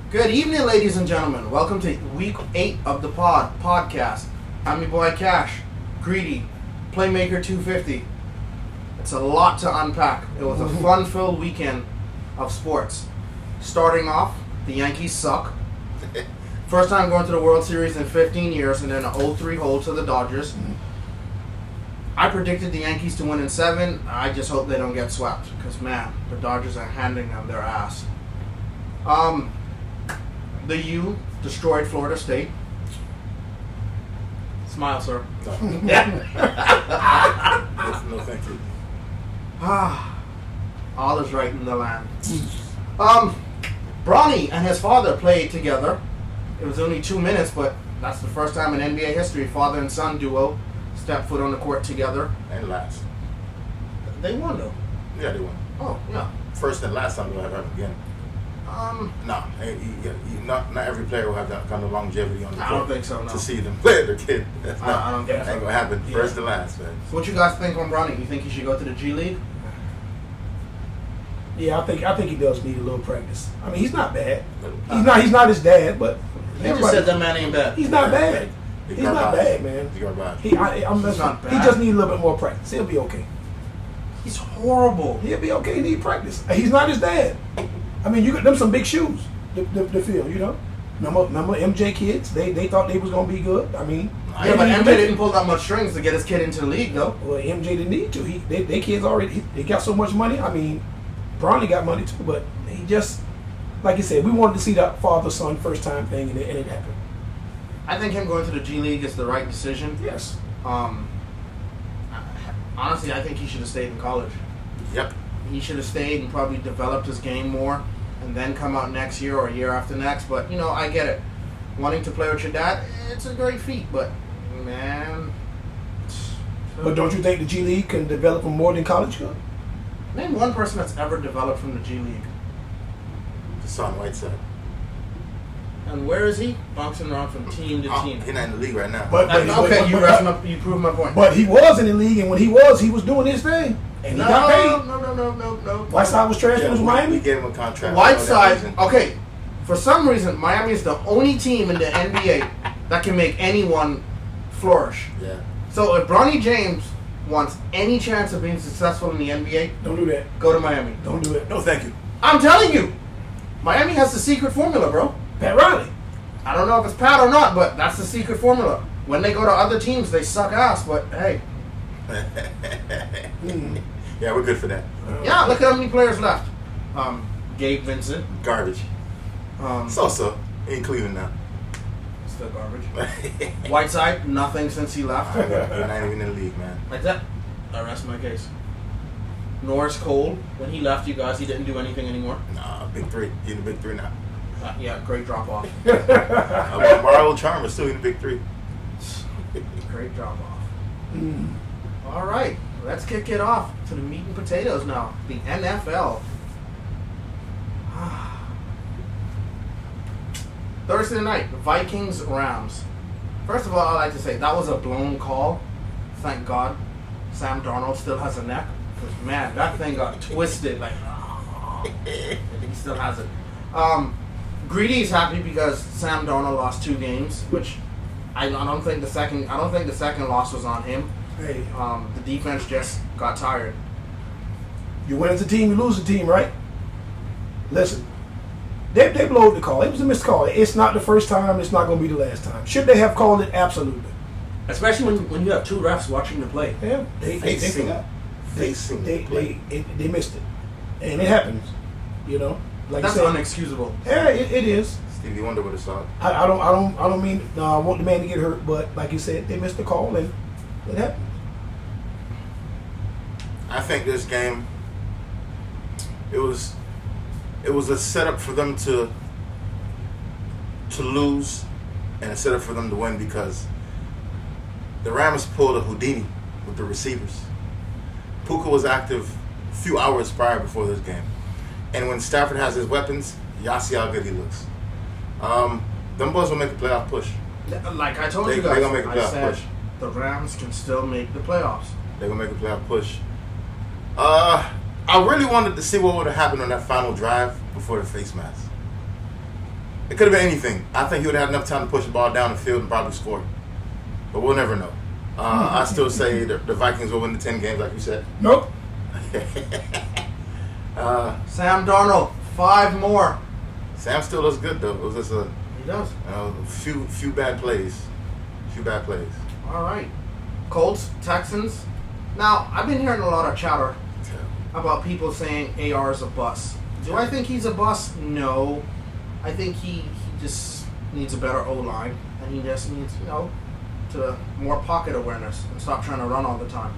Good evening, ladies and gentlemen. Welcome to week 8 of the podcast. I'm your boy Cash, Greedy, Playmaker 250. It's a lot to unpack. It was a fun-filled weekend of sports. Starting off, the Yankees suck. First time going to the World Series in 15 years, and then an 0-3 hold to the Dodgers. I predicted the Yankees to win in 7. I just hope they don't get swept, because man, the Dodgers are handing them their ass. The U destroyed Florida State. Smile, sir. No, thank you. All is right in the land. Bronny and his father played together. It was only 2 minutes, but that's the first time in NBA history father and son duo stepped foot on the court together. And last. They won, though. Yeah, they won. Oh, yeah. First and last time they'll have happened again. Not every player will have that kind of longevity on the court. I don't think so, no. To see them play their kid. That's I don't think that so. ain't going to happen. Yeah. First and last, man. So what you guys think on Bronny? You think he should go to the G League? Yeah, I think he does need a little practice. I mean, he's not bad. He's not his dad, but They just said that man ain't bad. he's not bad. He's not bad, man. He's garbage. He just needs a little bit more practice. He'll be okay. He's horrible. He'll be okay. He need practice. He's not his dad. I mean, you got them some big shoes to fill, you know. Remember MJ kids? They thought they was gonna be good. I mean, Yeah, but MJ didn't pull that much strings to get his kid into the league, though. Well, MJ didn't need to. They kids already. They got so much money. I mean, Bronny got money too, but he just, like you said, we wanted to see that father-son first-time thing, and it happened. I think him going to the G League is the right decision. Yes. Honestly, I think he should have stayed in college. Yep. He should have stayed and probably developed his game more, and then come out next year or a year after next. But you know, I get it. Wanting to play with your dad, it's a great feat, but man. But don't you think the G League can develop him more than college could? Name one person that's ever developed from the G League. Hassan Whiteside. And where is he? Bouncing around from team to team. He's not in the league right now. You proved my point. But he was in the league, and when he was doing his thing, and he got paid. No. Whiteside was trash when it was We Miami. gave him a contract. Whiteside, okay. For some reason, Miami is the only team in the NBA that can make anyone flourish. Yeah. So if Bronny James wants any chance of being successful in the NBA, Don't do that. go to Miami. Don't do it. No, thank you. I'm telling you, Miami has the secret formula, bro. Pat Riley. I don't know if it's Pat or not, but that's the secret formula. When they go to other teams, they suck ass, but hey. Yeah, we're good for that. Yeah, look at how many players left. Gabe Vincent. Garbage. So in Cleveland now. Still garbage. Whiteside, nothing since he left. You're not even in the league, man. Like that. I rest my case. Norris Cole, when he left you guys, he didn't do anything anymore. Nah, big three. He's in the big three now. Yeah, great drop off. Mario Chalmers still in the big three. Great drop off. All right, let's kick it off to the meat and potatoes now. The NFL. Thursday night, Vikings Rams. First of all, I'd like to say that was a blown call. Thank God, Sam Darnold still has a neck. Because man, that thing got twisted. Like, he still has it. Greedy's happy because Sam Darnold lost 2 games, which I don't think the second loss was on him. Hey, The defense just got tired. you win as a team, you lose as a team, right? Listen, they blowed the call. It was a missed call. It's not the first time. It's not going to be the last time. Should they have called it? Absolutely. Especially when you have 2 refs watching the play. Yeah, they Facing they missed it, and it happens. You know, like That's I said, unexcusable. yeah, it is. Stevie Wonder would have saw it. I don't mean I want the man to get hurt, but like you said, they missed the call, and it happened. I think this game, it was a setup for them to lose, and a setup for them to win because the Rams pulled a Houdini with the receivers. Puka was active a few hours prior before this game, and when Stafford has his weapons, y'all see how good he looks. Them boys will make a playoff push. Like I told They you guys, gonna make a I playoff said push. the Rams can still make the playoffs. They're gonna make a playoff push. I really wanted to see what would have happened on that final drive before the face mask. It could have been anything. I think he would have had enough time to push the ball down the field and probably score. But we'll never know. I still say the Vikings will win the 10 games, like you said. Nope. Sam Darnold, 5 more. Sam still looks good, though. It was just He does. few bad plays. All right. Colts, Texans. Now, I've been hearing a lot of chatter about people saying AR is a bust. Do I think he's a bust? No. I think he just needs a better O-line, and he just needs, to more pocket awareness and stop trying to run all the time.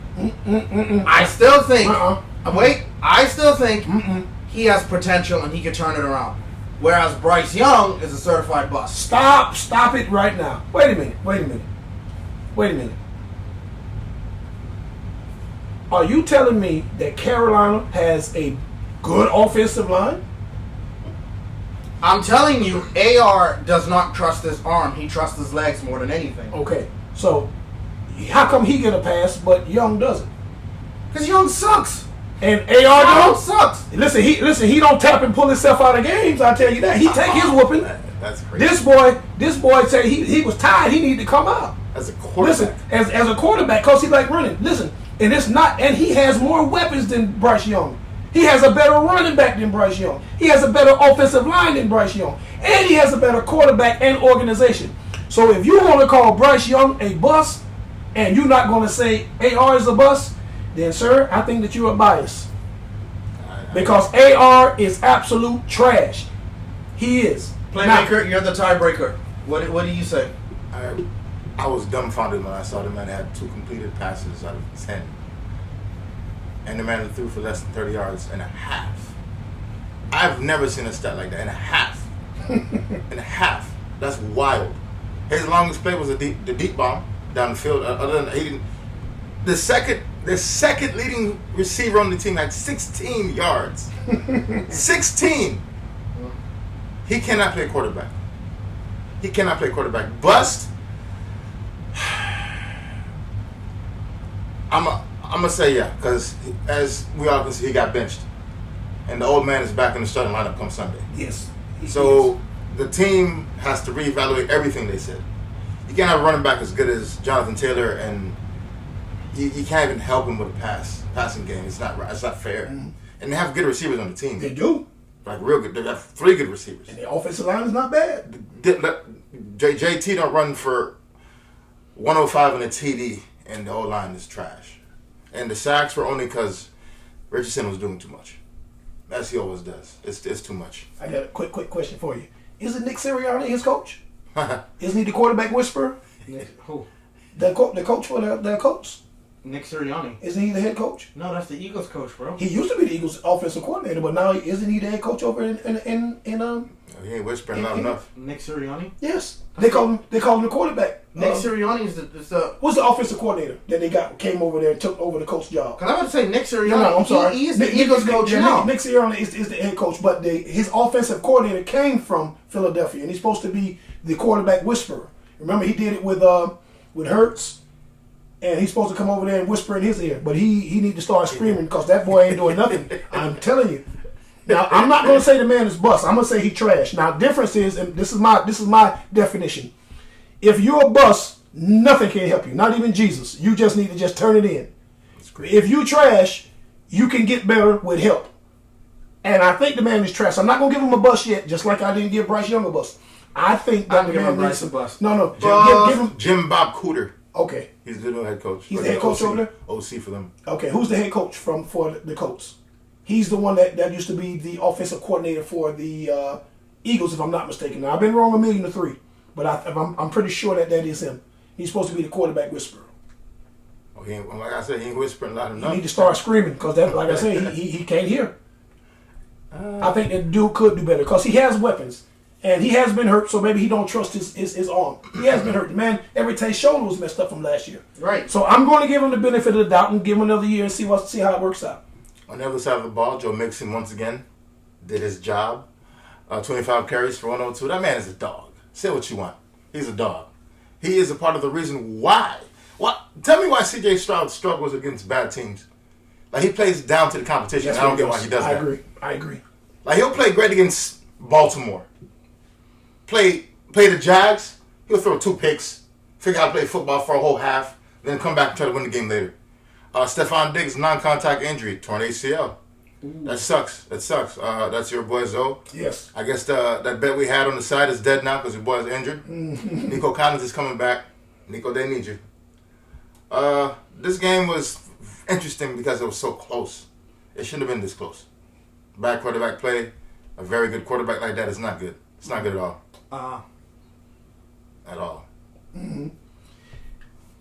I still think, I still think he has potential and he can turn it around. Whereas Bryce Young is a certified bust. Stop it right now. Wait a minute. Are you telling me that Carolina has a good offensive line? I'm telling you, AR does not trust his arm. He trusts his legs more than anything. Okay, so how come he get a pass but Young doesn't? Because Young sucks. And AR Young don't? sucks. Listen, he don't tap and pull himself out of games. I tell you that. He take his whooping. That's crazy. This boy said he was tired. He needed to come out. As a quarterback. Listen, as a quarterback, cause he like running. Listen, and it's not. And he has more weapons than Bryce Young. He has a better running back than Bryce Young. He has a better offensive line than Bryce Young, and he has a better quarterback and organization. So if you want to call Bryce Young a bust, and you're not going to say AR is a bust, then sir, I think that you're biased. Because AR is absolute trash. He is. Playmaker, you're the tiebreaker. What do you say? I was dumbfounded when I saw the man had 2 completed passes out of 10. And the man threw for less than 30 yards and a half. I've never seen a stat like that. And a half. And a half. That's wild. His longest play was the deep bomb down the field. Other than he didn't. The second leading receiver on the team had 16 yards. 16. He cannot play quarterback. Bust. I'm gonna say yeah, because as we all can see, he got benched, and the old man is back in the starting lineup come Sunday. Yes. So the team has to reevaluate everything they said. You can't have a running back as good as Jonathan Taylor, and you can't even help him with a passing game. It's not right. It's not fair. Mm-hmm. And they have good receivers on the team. They do. Like real good. They have 3 good receivers. And the offensive line is not bad. JT don't run for 105 in a TD, and the O-line is trash. And the sacks were only because Richardson was doing too much. As he always does. It's too much. I got a quick question for you. Isn't Nick Sirianni his coach? Isn't he the quarterback whisperer? Who? The coach for the Colts? Nick Sirianni. Isn't he the head coach? No, that's the Eagles coach, bro. He used to be the Eagles offensive coordinator, but now isn't he the head coach over in He ain't whispering loud enough. Nick Sirianni? Yes. They call him the quarterback. Nick Sirianni is the who's the offensive coordinator that they came over there and took over the coach job? Because I would say Nick Sirianni. No, I'm sorry. He is the Eagles coach now. Nick Sirianni is the head coach, but his offensive coordinator came from Philadelphia, and he's supposed to be the quarterback whisperer. Remember, he did it with Hurts, and he's supposed to come over there and whisper in his ear, but he need to start screaming because that boy ain't doing nothing. I'm telling you. Now, I'm not going to say the man is bust. I'm going to say he trash. Now, difference is, and this is my definition. If you're a bust, nothing can help you. Not even Jesus. You just need to just turn it in. If you trash, you can get better with help. And I think the man is trash. I'm not going to give him a bust yet, just like I didn't give Bryce Young a bust. I think that the man needs a bust. No. Give him Jim Bob Cooter. Okay. He's the new head coach. He's the head coach over there? OC for them. Okay, who's the head coach for the Colts? He's the one that used to be the offensive coordinator for the Eagles, if I'm not mistaken. Now, I've been wrong 1,000,000-3, but I'm pretty sure that is him. He's supposed to be the quarterback whisperer. Oh, like I said, he ain't whispering loud enough. You need to start screaming because, like I said, he can't hear. I think that dude could do better because he has weapons. And he has been hurt, so maybe he don't trust his arm. He has been hurt. Man, every time his shoulder was messed up from last year. Right. So I'm going to give him the benefit of the doubt and give him another year and see how it works out. On the other side of the ball, Joe Mixon once again did his job. 25 carries for 102. That man is a dog. Say what you want. He's a dog. He is a part of the reason why. Tell me why C.J. Stroud struggles against bad teams. Like, he plays down to the competition. Yes, I don't get why he does that. I agree. Like, he'll play great against Baltimore. play the Jags, he'll throw 2 picks, figure out how to play football for a whole half, then come back and try to win the game later. Stephon Diggs, non-contact injury, torn ACL. That sucks. That's your boy Zoe. Yes. I guess that bet we had on the side is dead now because your boy is injured. Nico Collins is coming back. Nico, they need you. This game was interesting because it was so close. It shouldn't have been this close. Bad quarterback play. A very good quarterback like that is not good. It's not good at all. At all. Mm-hmm.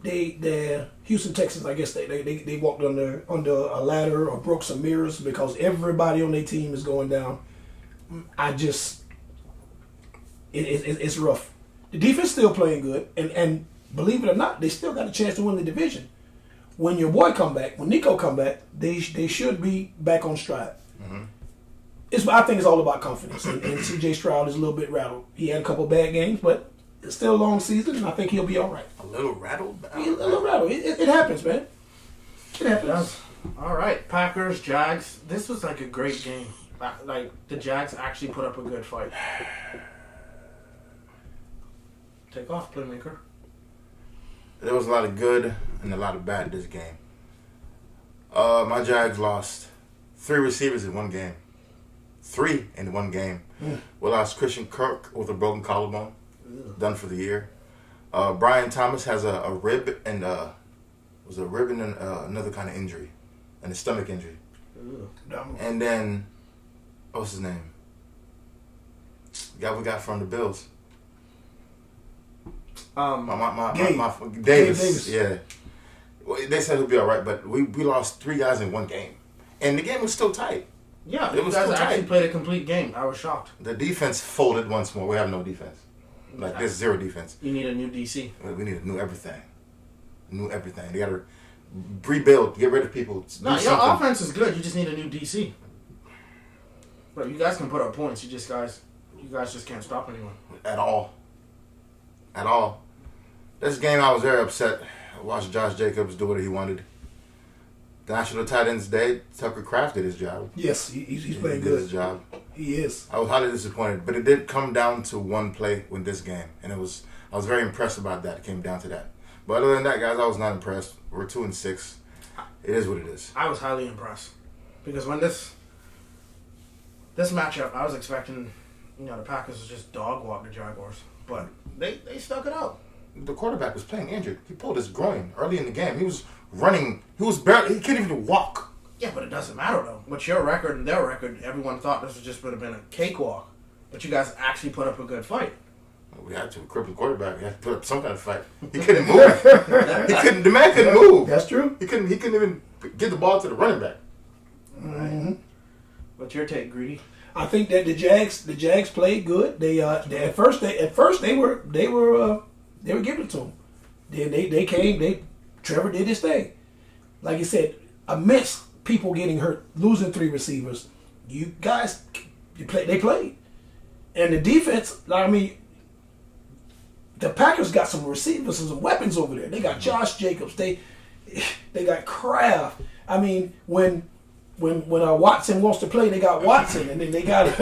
The Houston Texans, I guess they walked under a ladder or broke some mirrors because everybody on their team is going down. It's rough. The defense still playing good, and believe it or not, they still got a chance to win the division. When your boy come back, when Nico come back, they should be back on stride. Mm-hmm. I think it's all about confidence, and C.J. Stroud is a little bit rattled. He had a couple bad games, but it's still a long season, and I think he'll be all right. A little rattled? A little rattled. It happens, man. It happens. All right, Packers, Jags. This was like a great game. Like, the Jags actually put up a good fight. Take off, playmaker. There was a lot of good and a lot of bad this game. My Jags lost 3 receivers in one game. 3 in one game. We lost Christian Kirk with a broken collarbone. Done for the year. Brian Thomas has a rib and another kind of injury, and a stomach injury. And then, what's his name? The guy we got from the Bills. Davis. Yeah. Well, they said he'll be all right, but we lost 3 guys in one game, and the game was still tight. Yeah, it was you guys still actually tight. played a complete game. I was shocked. The defense folded once more. We have no defense. There's 0 defense. You need a new DC. We need a new everything. They got to rebuild, get rid of people. No, your offense is good. You just need a new DC. But you guys can put up points. You guys just can't stop anyone. At all. This game, I was very upset. I watched Josh Jacobs do what he wanted. The National Tight Ends Day, Tucker Kraft did his job. Yes, he's playing did good. his job. He is. I was highly disappointed, but it did come down to one play in this game, and I was very impressed about that. It came down to that. But other than that, guys, I was not impressed. We're 2-6. It is what it is. I was highly impressed because when this matchup, I was expecting, the Packers to just dog walk the Jaguars, but they stuck it out. The quarterback was playing injured. He pulled his groin early in the game. He was running. He couldn't even walk. Yeah, but it doesn't matter though. What's your record and their record? Everyone thought this would have been a cakewalk, but you guys actually put up a good fight. We had to cripple the quarterback. We had to put up some kind of fight. He couldn't move. The man couldn't move. That's true. He couldn't even get the ball to the running back. Mm-hmm. What's your take, Greedy? I think that the Jags played good. They at first they were giving it to them. Then they came. Trevor did his thing. Like you said, amidst people getting hurt, losing 3 receivers, you guys they played, and the defense. The Packers got some receivers and some weapons over there. They got Josh Jacobs. They got Kraft. When Watson wants to play, they got Watson, and then they got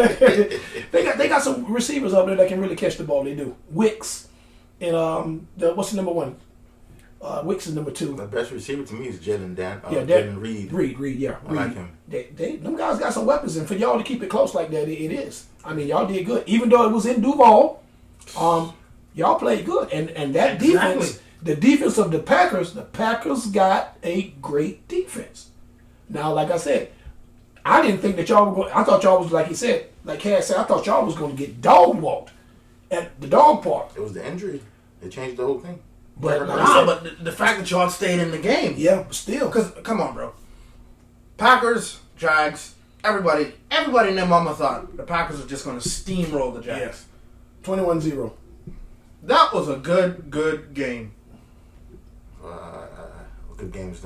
they got some receivers over there that can really catch the ball. They do. Wicks and what's the number 1? Wicks is number 2. The best receiver to me is Jalen Reed. Reed, yeah. I like him. Them guys got some weapons, and for y'all to keep it close like that, it is. Y'all did good. Even though it was in Duval, y'all played good. And that defense, the defense of the Packers got a great defense. Now, like I said, I didn't think that y'all were going. I thought y'all was, like he said, like Cass said, I thought y'all was going to get dog walked at the dog park. It was the injury. It changed the whole thing. But but the fact that y'all stayed in the game. Yeah, but still. Because, come on, bro. Packers, Jags, everybody in their mama thought the Packers were just going to steamroll the Jags. Yeah. 21-0. That was a good game. Good games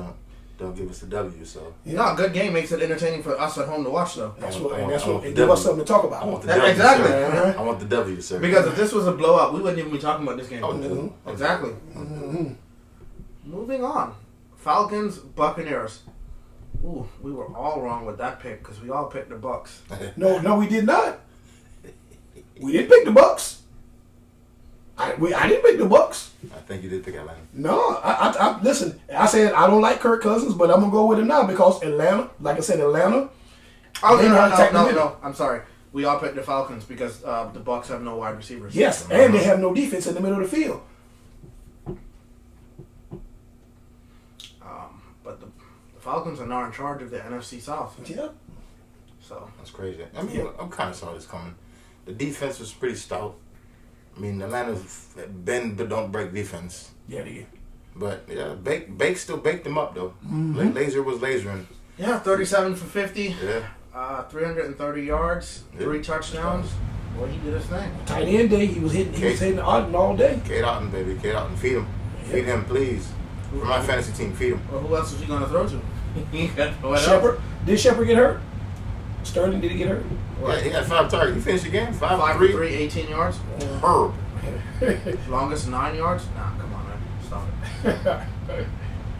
don't give us the W, so. Yeah. No, a good game makes it entertaining for us at home to watch, though. That's what it gives us something to talk about. I want the W, exactly. Sir. I want the W, sir. Because if this was a blowout, we wouldn't even be talking about this game. Oh, no. Exactly. Mm-hmm. Moving on. Falcons, Buccaneers. Ooh, we were all wrong with that pick because we all picked the Bucs. No, we did not. We didn't pick the Bucs. I didn't pick the Bucks. I think you did pick Atlanta. No, I listen. I said I don't like Kirk Cousins, but I'm gonna go with him now because Atlanta, like I said, Atlanta. Oh they know how to attack the middle. no. I'm sorry. We all picked the Falcons because the Bucks have no wide receivers. Yes, and they have no defense in the middle of the field. But the Falcons are now in charge of the NFC South. Yeah. So That's crazy. I mean, Yeah. I kind of saw this coming. The defense was pretty stout. I mean, Atlanta's bend but don't break defense. Yeah, they. But yeah, Bake still baked them up though. Laser was lasering. yeah, 37 for 50, Yeah. 330 yards, Yeah. 3 touchdowns. Well, he did his thing. Tight end day, he was hitting Otten all day. Kate Otten, baby. Kate Otten. Feed him. Feed him, please. For my fantasy team, feed him. Well, who else is he going to throw to? He got what else? Shepard, did Shepard get hurt? Sterling, did he get hurt? Yeah, he had 5 targets. You finished the game? 5 5 for for 3. 3, 18 yards. Herb. Longest 9 yards. Nah, come on, man. Stop it.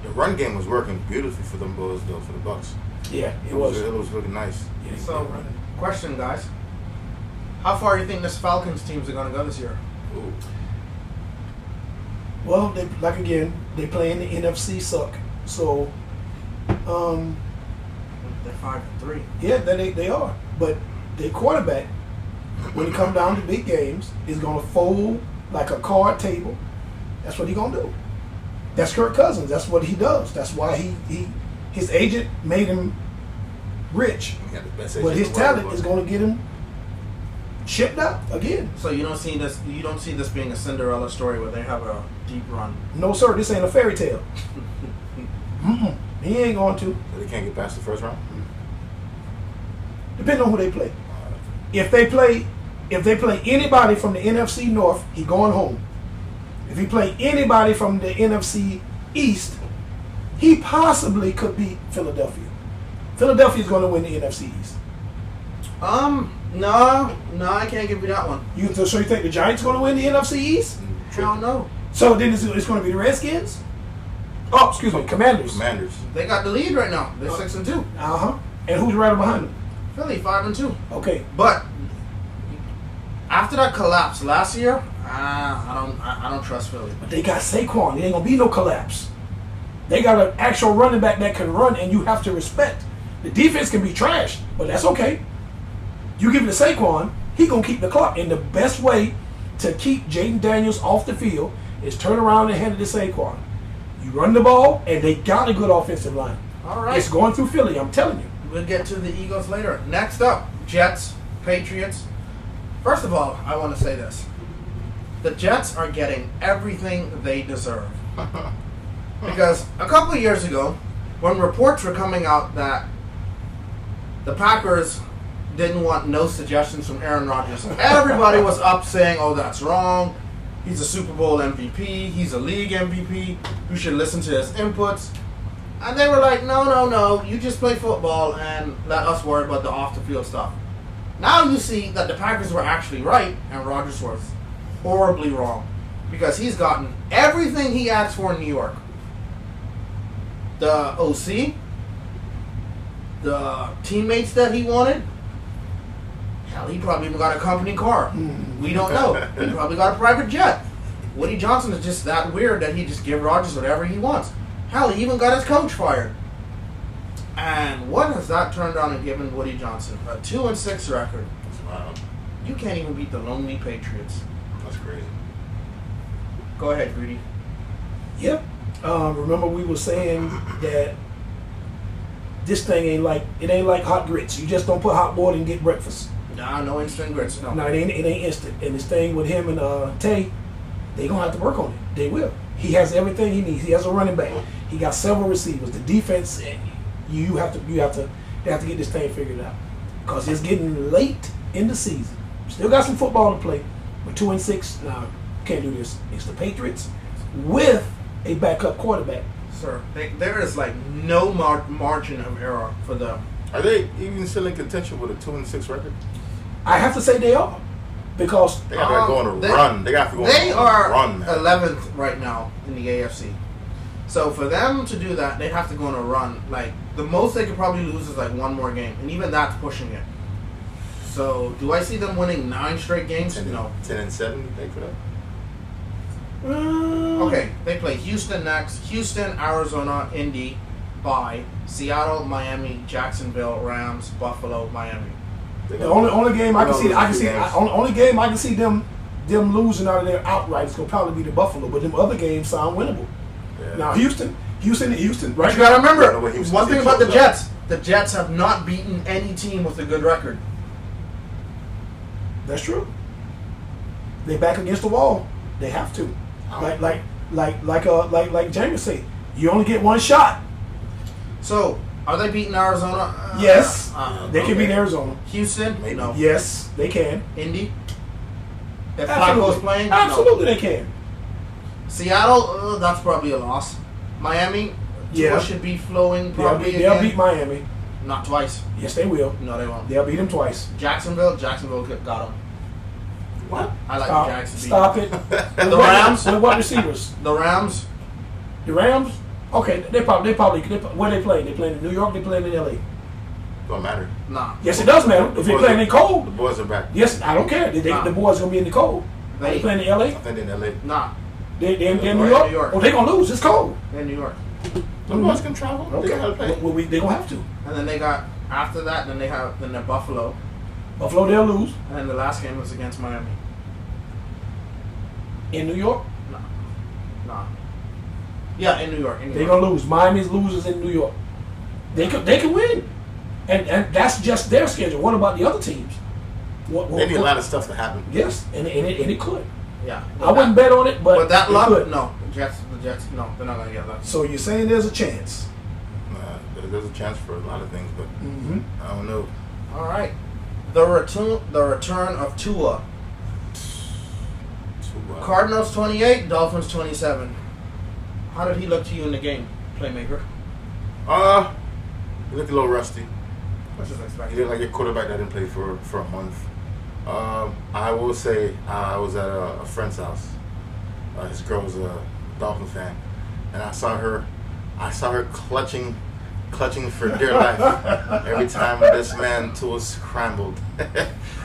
The run game was working beautifully for them boys, though, for the Bucks. Yeah, it was. It was looking nice. Yeah, So, they running. question, guys. How far do you think this Falcons teams are going to go this year? Ooh. Well, they they play in the NFC suck. So, They're 5 for 3. yeah, they are. But their quarterback, when it come down to big games, is gonna fold like a card table. That's what he gonna do. That's Kirk Cousins. That's what he does. That's why his agent made him rich. He had the best But agent his in the world, talent boy. is gonna get him shipped out again. So you don't see this. You don't see this being a Cinderella story where they have a deep run. No, sir, this ain't a fairy tale. He ain't going to. They can't get past the first round. Depending on who they play. If they play anybody from the NFC North, he going home. If he play anybody from the NFC East, he possibly could beat Philadelphia. Philadelphia's going to win the NFC East. No, I can't give you that one. So you think the Giants going to win the NFC East? Hell no. So then it's going to be the Redskins? Oh, excuse me, Commanders. Commanders. They got the lead right now. They're 6 and 2. Uh-huh. And who's right behind them? Philly 5 and 2. Okay. But after that collapse last year, I don't trust Philly. But they got Saquon. There ain't going to be no collapse. They got an actual running back that can run, and you have to respect. The defense can be trashed, but that's okay. You give it to Saquon, he going to keep the clock. And the best way to keep Jaden Daniels off the field is turn around and hand it to Saquon. You run the ball, and they got a good offensive line. All right. It's going through Philly, I'm telling you. We'll get to the Eagles later. Next up, Jets, Patriots. First of all, I want to say this. The Jets are getting everything they deserve. Because a couple of years ago, when reports were coming out that the Packers didn't want no suggestions from Aaron Rodgers, everybody was up saying, oh, that's wrong. He's a Super Bowl MVP. He's a league MVP. You should listen to his inputs. And they were like, no. You just play football and let us worry about the off-the-field stuff. Now you see that the Packers were actually right and Rodgers was horribly wrong. Because he's gotten everything he asked for in New York. The OC, the teammates that he wanted. Hell, he probably even got a company car. We don't know. He probably got a private jet. Woody Johnson is just that weird that he just give Rodgers whatever he wants. Hell, he even got his coach fired. And what has that turned on and given Woody Johnson? A 2-6 record. That's wild. You can't even beat the lonely Patriots. That's crazy. Go ahead, Greedy. Yep. Remember we were saying that this thing ain't like hot grits. You just don't put hot water and get breakfast. Nah, no instant grits. No. No, it ain't instant. And this thing with him and Tay, they gonna have to work on it. They will. He has everything he needs. He has a running back. He got several receivers. The defense, they have to get this thing figured out. Because it's getting late in the season. Still got some football to play. But 2-6, nah, can't do this. It's the Patriots with a backup quarterback. Sir, there is like no margin of error for them. Are they even still in contention with a 2-6 record? I have to say they are. Because They got to go on a run. They got to go They on are a run, man. 11th right now in the AFC. So for them to do that, they'd have to go on a run. Like, the most they could probably lose is like one more game. And even that's pushing it. So, do I see them winning 9 straight games? No. 10-7, you think, for that? Okay, they play Houston next. Houston, Arizona, Indy, bye. Seattle, Miami, Jacksonville, Rams, Buffalo, Miami. The only game I can see, games. only game I can see them losing out of there outright is gonna probably be the Buffalo, but them other games sound winnable. Yeah. Now Houston, But right? you gotta remember, I know what Houston one thing team about the shows Jets, the Jets have not beaten any team with a good record. That's true. They back against the wall. They have to. Like James said, you only get one shot. So, are they beating Arizona? Yes, they can okay. beat Arizona. Houston? Maybe. No. Yes, they can. Indy? If Absolutely. Flacco's playing? Absolutely, No. they can. Seattle? That's probably a loss. Miami? Yeah. Tua should be flowing probably They'll again. beat Miami. Not twice. Yes, they will. No, they won't. They'll beat them twice. Jacksonville got them. What? I like Stop, the Jags to beat stop them. it. The Rams? With what receivers? The Rams? The Rams? Okay, they probably where they playing? They playing in New York. They playing in LA. Don't matter. Nah. Yes, it does matter. If they boys playing are- in cold, The boys are back. yes, I don't care. Nah. The boys gonna be in the cold. They playing in LA. I think they're in LA. Nah. They in They're New in York. New York. Oh, they gonna lose. It's cold. In New York. The boys can travel. They Okay, gotta play. well, they gonna have to. And then they got, after that, then they're Buffalo. Buffalo, they'll lose And then the last game was against Miami. in New York. Nah. Yeah, in New York. In New They York. gonna lose. Miami's losers in New York. They can win, and that's just their schedule. What about the other teams? They need a lot of stuff to happen. Yes, and it could. Yeah. I wouldn't bet on it, but But that it luck, could. no. The Jets, no, they're not gonna get lucky. So you're saying there's a chance? There's a chance for a lot of things, but Mm-hmm. I don't know. All right. The return of Tua. Cardinals 28, Dolphins 27. How did he look to you in the game, playmaker? He looked a little rusty. What's his He expected? looked like a quarterback that didn't play for a month. I will say I was at a friend's house. His girl was a Dolphin fan, and I saw her clutching for dear life every time this man Tua scrambled.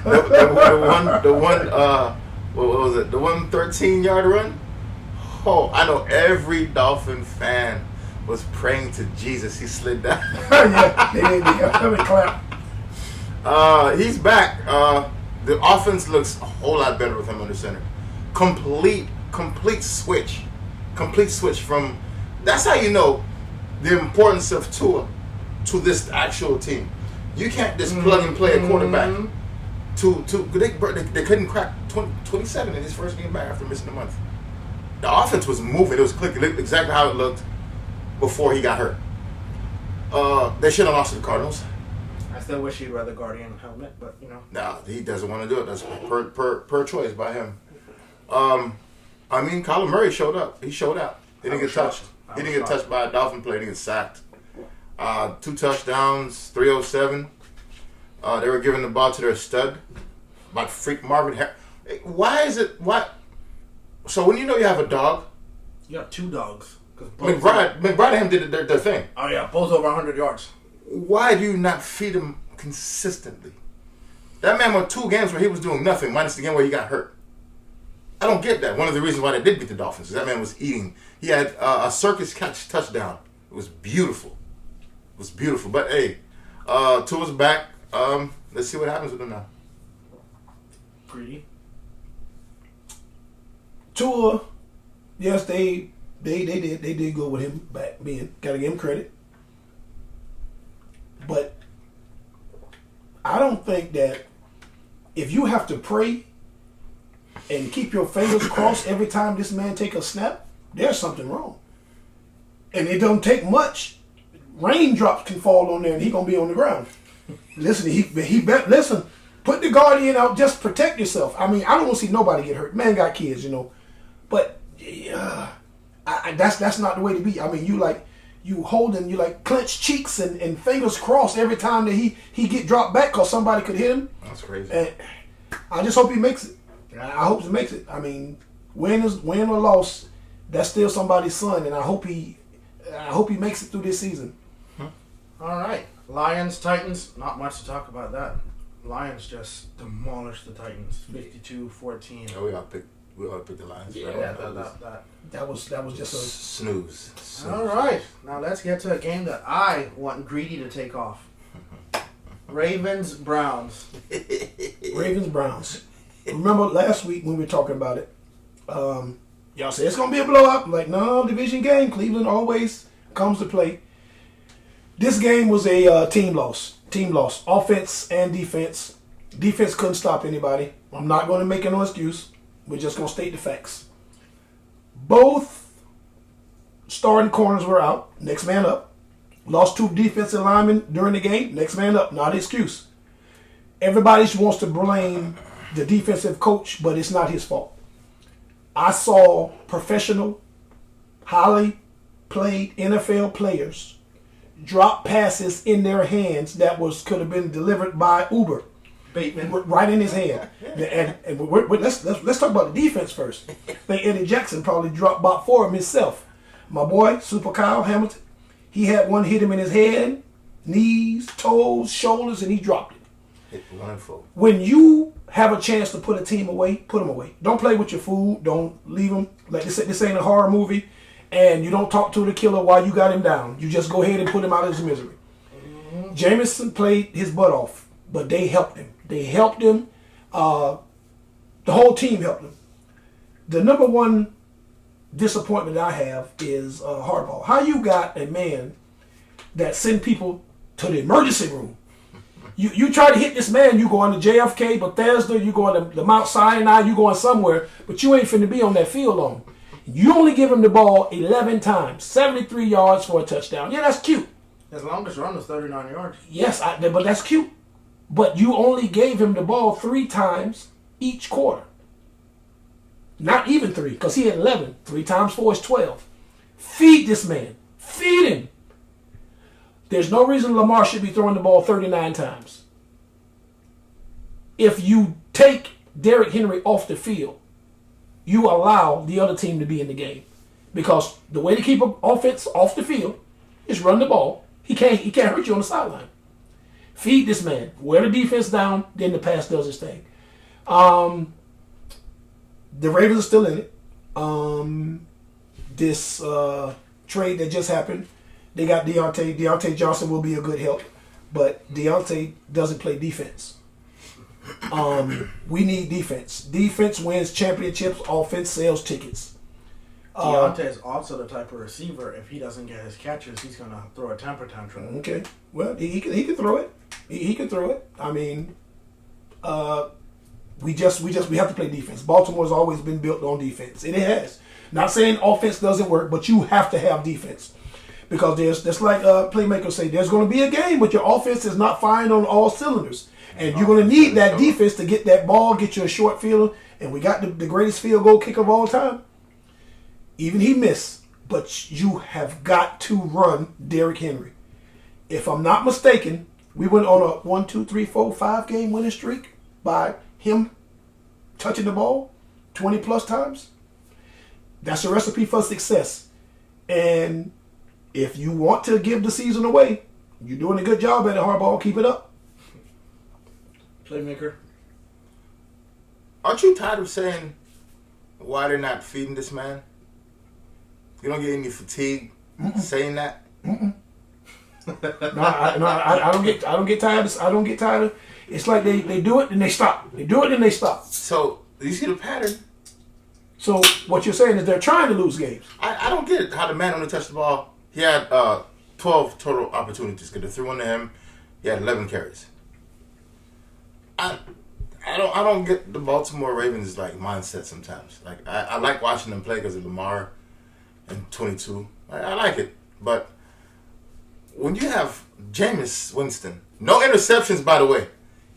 the one what was it? The 113-yard run. Oh, I know every Dolphin fan was praying to Jesus. He slid down. Yeah, they clap. He's back. The offense looks a whole lot better with him under center. Complete switch. Complete switch from. That's how you know the importance of Tua to this actual team. You can't just plug and play a quarterback. They couldn't crack 27 in his first game back after missing a month. The offense was moving. It was clicking. It looked exactly how it looked before he got hurt. They should have lost to the Cardinals. I still wish he'd wear the Guardian helmet, but you know. No, he doesn't want to do it. That's per choice by him. I mean, Kyler Murray showed up. He showed out. He didn't get touched. He didn't get touched by a Dolphin player. He didn't get sacked. 2 touchdowns, 307. They were giving the ball to their stud, like freak Marvin Harrison. Why is it? What? So when you know you have a dog, You got 2 dogs. McBride and him did their thing. Oh yeah, both over 100 yards. Why do you not feed him consistently? That man won 2 games where he was doing nothing, minus the game where he got hurt. I don't get that. One of the reasons why they did beat the Dolphins is that man was eating. He had a circus catch touchdown. It was beautiful. It was beautiful. But hey, Tua's back. Let's see what happens with him now. Greedy. Tua, yes, they did go with him back being. Gotta give him credit. But I don't think that if you have to pray and keep your fingers crossed every time this man take a snap, there's something wrong. And it don't take much. Raindrops can fall on there and he gonna be on the ground. Listen, listen. Put the Guardian out. Just protect yourself. I mean, I don't want to see nobody get hurt. Man got kids, you know. But that's not the way to be. I mean, you clenched cheeks and fingers crossed every time that he get dropped back because somebody could hit him. That's crazy. And I just hope he makes it. I hope he makes it. I mean, win or loss, that's still somebody's son, and I hope he makes it through this season. All right. Lions, Titans, not much to talk about that. Lions just demolished the Titans, 52-14. Oh, we got picked. We all picked the Lions. Yeah, That was just a snooze. All right. Now let's get to a game that I want Greedy to take off. Ravens-Browns. Ravens-Browns. Remember last week when we were talking about it, y'all said it's going to be a blowout. I'm like, no, division game. Cleveland always comes to play. This game was a team loss. Team loss. Offense and defense. Defense couldn't stop anybody. I'm not going to make no excuse. We're just going to state the facts. Both starting corners were out. Next man up. Lost 2 defensive linemen during the game. Next man up. Not an excuse. Everybody wants to blame the defensive coach, but it's not his fault. I saw professional, highly played NFL players drop passes in their hands that could have been delivered by Uber. Bateman. Right in his hand. And let's talk about the defense first. I think Eddie Jackson probably dropped about 4 of them himself. My boy, Super Kyle Hamilton, he had one hit him in his head, knees, toes, shoulders, and he dropped it. Hit 1 and 4. When you have a chance to put a team away, put them away. Don't play with your food. Don't leave them. Like this ain't a horror movie. And you don't talk to the killer while you got him down. You just go ahead and put him out of his misery. Jameson played his butt off, but they helped him. They helped him. The whole team helped him. The number one disappointment I have is Harbaugh. How you got a man that send people to the emergency room? You try to hit this man, you going to JFK, Bethesda, you going to Mount Sinai, you going somewhere, but you ain't finna be on that field long. You only give him the ball 11 times, 73 yards for a touchdown. Yeah, that's cute. His longest run was 39 yards. Yes, but that's cute. But you only gave him the ball 3 times each quarter. Not even 3, because he had 11. 3 times 4 is 12. Feed this man. Feed him. There's no reason Lamar should be throwing the ball 39 times. If you take Derrick Henry off the field, you allow the other team to be in the game. Because the way to keep an offense off the field is run the ball. He can't hurt you on the sideline. Feed this man. Wear the defense down, then the pass does its thing. The Ravens are still in it. This trade that just happened, they got Deontay. Deontay Johnson will be a good help, but Deontay doesn't play defense. We need defense. Defense wins championships. Offense sells tickets. Deontay is also the type of receiver, if he doesn't get his catches, he's going to throw a temper tantrum. Okay. Well, he can throw it. He can throw it. I mean, we have to play defense. Baltimore's always been built on defense, and it has. Not saying offense doesn't work, but you have to have defense. Because there's like playmakers say, there's going to be a game, but your offense is not firing on all cylinders. And you're going to need that defense to get that ball, get you a short field. And we got the greatest field goal kicker of all time. Even he missed. But you have got to run Derrick Henry. If I'm not mistaken, we went on a 1, 2, 3, 4, 5 game winning streak by him touching the ball 20 plus times. That's a recipe for success. And if you want to give the season away, you're doing a good job at it, Harbaugh. Keep it up. Playmaker. Aren't you tired of saying why they're not feeding this man? You don't get any fatigue saying that? No, I don't get tired. I don't get tired of. It's like they do it and they stop. They do it and they stop. So you see the pattern. So what you're saying is they're trying to lose games. I don't get it. How the man only touched the ball. He had 12 total opportunities. They threw one to him. He had 11 carries. I don't get the Baltimore Ravens like mindset sometimes. Like I like watching them play because of Lamar and 22. I like it, but when you have Jameis Winston, no interceptions by the way,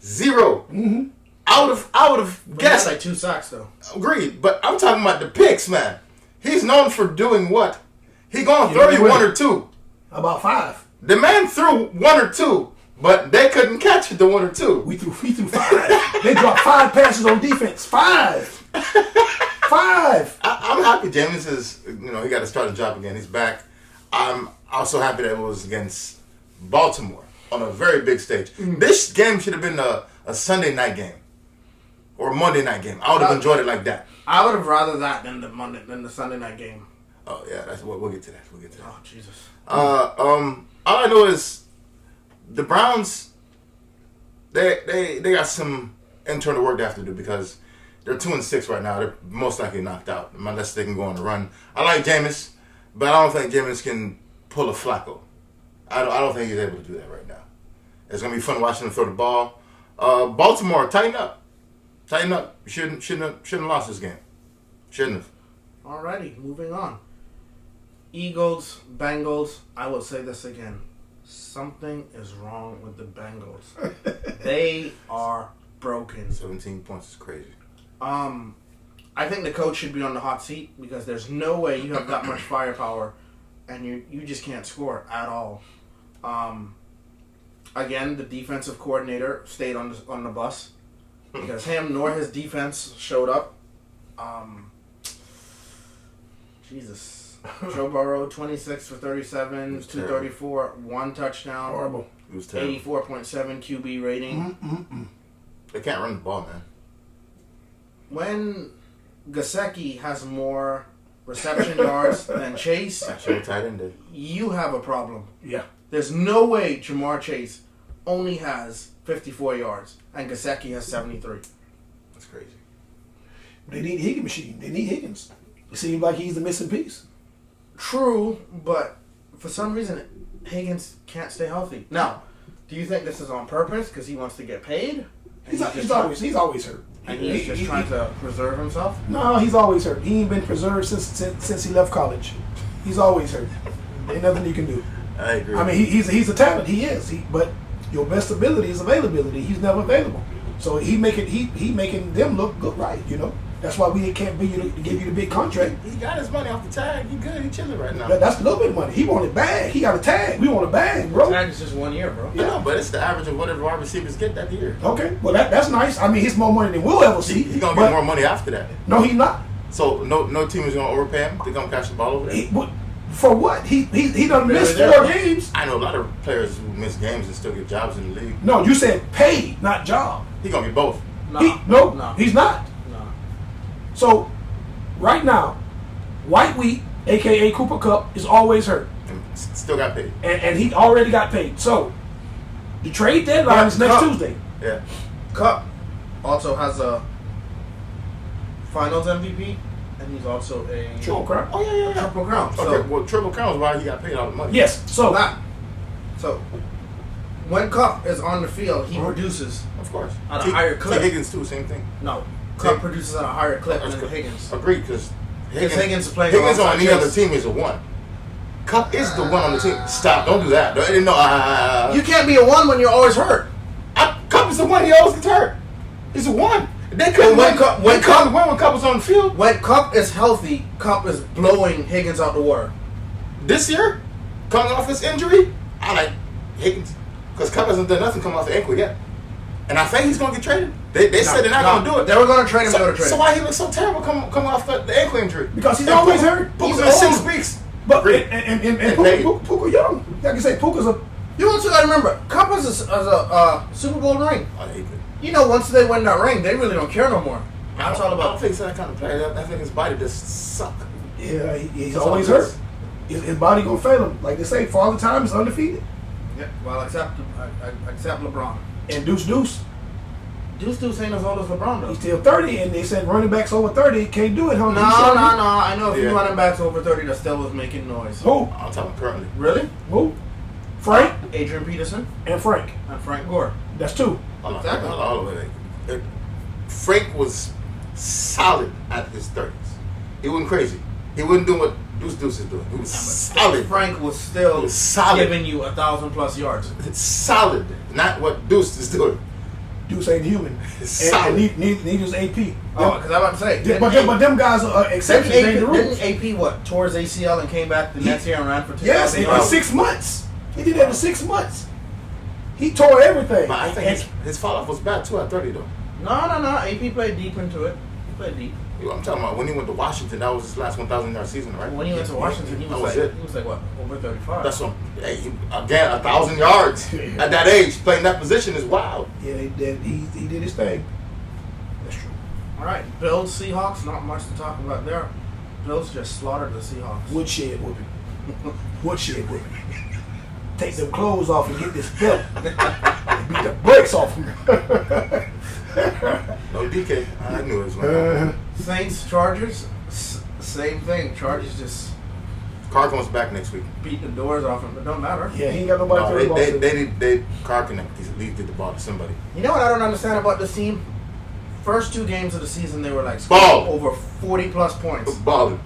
0. Mm-hmm. I would have guessed like 2 sacks though. Agreed, but I'm talking about the picks, man. He's known for doing what? He gonna throw you 1 or 2. About 5. The man threw 1 or 2. But they couldn't catch the 1 or 2. We threw 5. They dropped 5 passes on defense. 5. 5. I'm happy Jameis is, he got to start the job again. He's back. I'm also happy that it was against Baltimore on a very big stage. This game should have been a Sunday night game. or Monday night game. I would have enjoyed it like that. I would have rather that than the Sunday night game. Oh yeah, that's what we'll get to that. Oh Jesus. All I know is the Browns. They got some internal work they have to do because they're 2-6 right now. They're most likely knocked out unless they can go on the run. I like Jameis, but I don't think Jameis can pull a Flacco. I don't think he's able to do that right now. It's gonna be fun watching him throw the ball. Baltimore, tighten up. You shouldn't have lost this game. Shouldn't have. Alrighty, moving on. Eagles, Bengals. I will say this again. Something is wrong with the Bengals. They are broken. 17 points is crazy. I think the coach should be on the hot seat because there's no way you have that much firepower and you just can't score at all. Again, the defensive coordinator stayed on the bus because him nor his defense showed up. Jesus. Joe Burrow, 26 for 37, 234, one touchdown. Horrible. It was terrible. 84.7 QB rating. They can't run the ball, man. When Gesicki has more reception yards than Chase, Actually, tight end did. you have a problem. Yeah. There's no way Jamar Chase only has 54 yards and Gesicki has 73. That's crazy. They need Higgins machine. They need Higgins. It seems like he's the missing piece. True, but for some reason Higgins can't stay healthy. Now, do you think this is on purpose because he wants to get paid? He's always hurt. And he's just trying to preserve himself? No, he's always hurt. He ain't been preserved since he left college. He's always hurt. Ain't nothing you can do. I agree. I mean, he's a talent. He is. But your best ability is availability. He's never available. So he making them look good, right? You know. That's why we can't give you the big contract. He got his money off the tag. He good. He chilling right now. That's a little bit of money. He wanted bag. He got a tag. We want a bag, bro. Tag is just 1 year, bro. Yeah, no, but it's the average of whatever wide receivers get that year. Okay, well that's nice. I mean, he's more money than we'll ever see. He's gonna get more money after that. No, he's not. So no team is gonna overpay him. They're gonna catch the ball over there. For what? He done missed Really? 4 games. I know a lot of players who miss games and still get jobs in the league. No, you said paid, not job. He gonna get both. No. He's not. No. So, right now, White Wheat, a.k.a. Cooper Kupp, is always hurt. And still got paid. And he already got paid. So, the trade deadline is next Tuesday. Yeah. Kupp also has a Finals MVP, and he's also a Triple Crown. Oh yeah. Triple Crown. So, Okay, well, Triple Crown is why he got paid all the money. Yes. So, so when Kupp is on the field, he produces. Of course. At a higher clip. Higgins too, same thing. No, Kupp produces at a higher clip than Higgins. Agreed, because Higgins is playing Higgins on alongside any other Chase. team is a 1. Kupp is the 1 on the team. Stop! Don't do that. No, You can't be a 1 when you're always hurt. Kupp is the 1. He always gets hurt. He's a 1. They couldn't win. When Kupp was on the field. When Kupp is healthy, Kupp is blowing Higgins out the water. This year, coming off this injury, I like Higgins because Kupp hasn't done nothing coming off the ankle yet, and I think he's gonna get traded. They said they're not gonna do it. They were gonna trade him. So why he looks so terrible coming off the ankle injury? because he's always hurt. Puka's He's been 6 old. weeks. But Agreed. and Puka young. Like I say, Puka's a. You also gotta remember, Kupp has a Super Bowl ring. Oh, he good. You know, once they win that ring, they really don't care no more. That's all I don't about. think he's that kind of player. I think his body just suck. Yeah, he's That's always all it hurt. is. His body gonna fail him. Like they say, Father Time is undefeated. Yeah, well, except LeBron. And Deuce Deuce ain't as old as LeBron though. he's still 30, and they said running backs over 30 can't do it, huh? No. I know a few Yeah. running backs over 30 that still was making noise. Who? I'm talking currently. Really? Who? Frank Adrian Peterson and Frank. and Frank Gore. That's 2. Exactly. All the way. Frank was solid at his 30s. He wasn't crazy. He wasn't doing what Deuce is doing. He was solid. Frank was still He was solid. giving you 1,000+ yards. It's solid, not what Deuce is doing. Deuce ain't human. Solid. And neither's AP. Oh, because I'm about to say. But them guys are exceptions. They ain't the rules. Didn't AP what? Tore his ACL and came back the next year and ran for 2,000 Yes, in yards? 6 months. He did that in 6 months. He tore everything. But I think his fall off was bad too at 30 though. No. AP played deep into it. He played deep. I'm talking about when he went to Washington. That was his last 1,000-yard season, right? When he went to Washington, he That was it. like what? Over 35. That's what. Hey, again, 1,000 yards at that age, playing that position is wild. Yeah, he did his thing. That's true. All right, Bills, Seahawks, not much to talk about there. Bills just slaughtered the Seahawks. Woodshed whooping. Woodshed whooping. Take them clothes off and get this belt. And beat the brakes off them. No DK. I knew it was going Saints, Chargers, same thing. Chargers just Carr comes back next week. beat the doors off him, but don't matter. Yeah, he ain't got nobody to throw the ball to. They Carr can at least get the ball to somebody. You know what I don't understand about this team? First 2 games of the season, they were like Ball. over 40 plus points. Balling.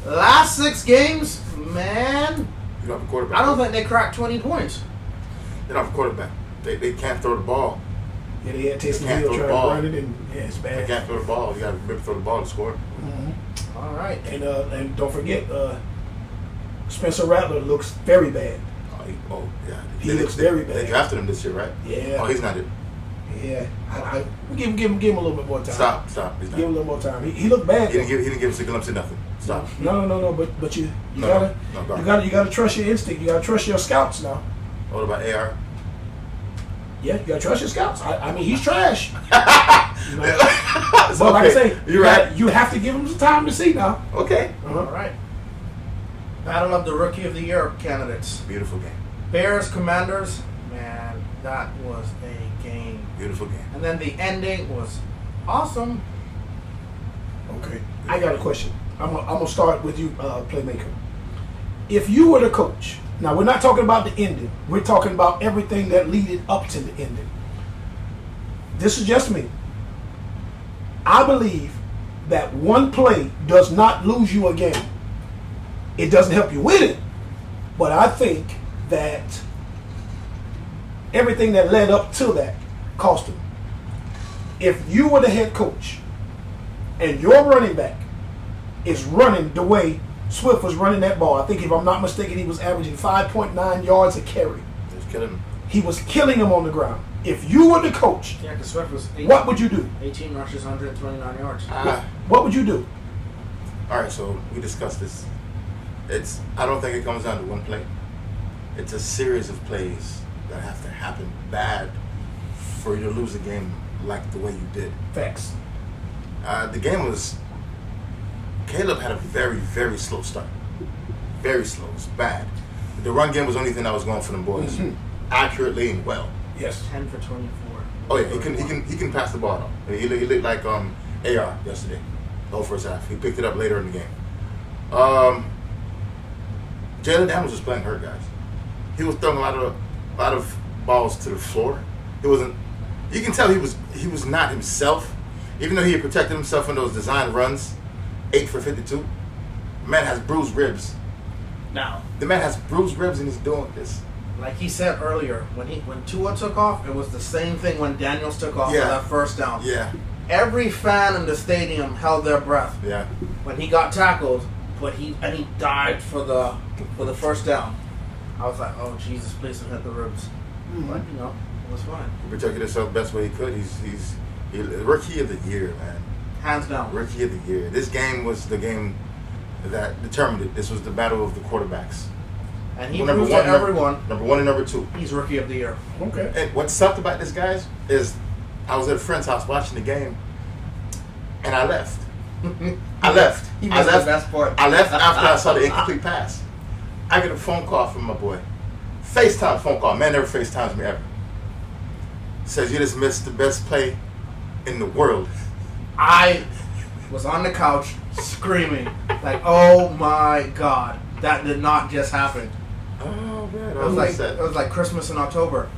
Last 6 games, man, You don't have a quarterback. I don't think they cracked 20 points. They don't have a quarterback. They can't throw the ball. Yeah, they had Taysom Can't Hill throw the trying ball. to run it, and yeah, it's They bad. can't throw the ball. You got to remember to throw the ball to score. All right. And don't forget, Spencer Rattler looks very bad. Yeah. He looks very bad. They drafted him this year, right? Yeah. Oh, he's not it. Yeah, I give him a little bit more time. Stop. He's Give him a not. little more time. He looked bad. He didn't give us a glimpse of nothing. Stop. No. But you No, gotta trust your instinct. You gotta trust your scouts now. What about AR? Yeah, you gotta trust your scouts. I mean, he's trash. You know? It's But like I okay. say, You're right. you have to give him some time to see now. Okay. All right. Battle of the Rookie of the Year candidates. Beautiful game. Bears, Commanders. Man, that was a game. Beautiful game. And then the ending was awesome. Okay. I got a question. I'm gonna start with you, Playmaker. If you were the coach, now we're not talking about the ending. We're talking about everything that leaded up to the ending. This is just me. I believe that one play does not lose you a game. It doesn't help you win it, but I think that everything that led up to that cost him. If you were the head coach and your running back is running the way Swift was running that ball, I think if I'm not mistaken, he was averaging 5.9 yards a carry. He was killing him. He was killing him on the ground. If you were the coach, Yeah, because Swift was what would you do? 18 rushes, 129 yards. What would you do? All right, so we discussed this. I don't think it comes down to one play. It's a series of plays that have to happen bad for you to lose a game like the way you did. Facts. The game was. Caleb had a very, very slow start. Very slow. It was bad. The run game was the only thing that was going for them boys accurately and well. Yes. 10 for 24. Oh yeah, he can pass the ball though. He looked like AR yesterday, the whole first half. He picked it up later in the game. Jalen Daniels was playing hurt, guys. He was throwing a lot of balls to the floor. It wasn't. You can tell he was not himself, even though he had protected himself in those design runs. 8 for 52. The man has bruised ribs. Now, The man has bruised ribs and he's doing this. like he said earlier, when Tua took off, it was the same thing when Daniels took off Yeah. for that first down. Yeah, Every fan in the stadium held their breath yeah. when he got tackled, but he died for the first down. I was like, oh Jesus, please don't hit the ribs. But you know, it was fine. He protected himself the best way he could. He's rookie of the year, man. Hands down. Rookie of the year. This game was the game that determined it. This was the battle of the quarterbacks. And he Well, proved to everyone Number 1 and number 2. he's rookie of the year. Okay. And what sucked about this, guys, is I was at a friend's house watching the game, and I left. I left. He I missed left. the best part. I left after I saw the incomplete pass. I get a phone call from my boy. FaceTime phone call. Man never FaceTimes me ever. Says you just missed the best play in the world. I was on the couch screaming like, "Oh my God, that did not just happen!" Oh man, I It was upset. like Christmas in October.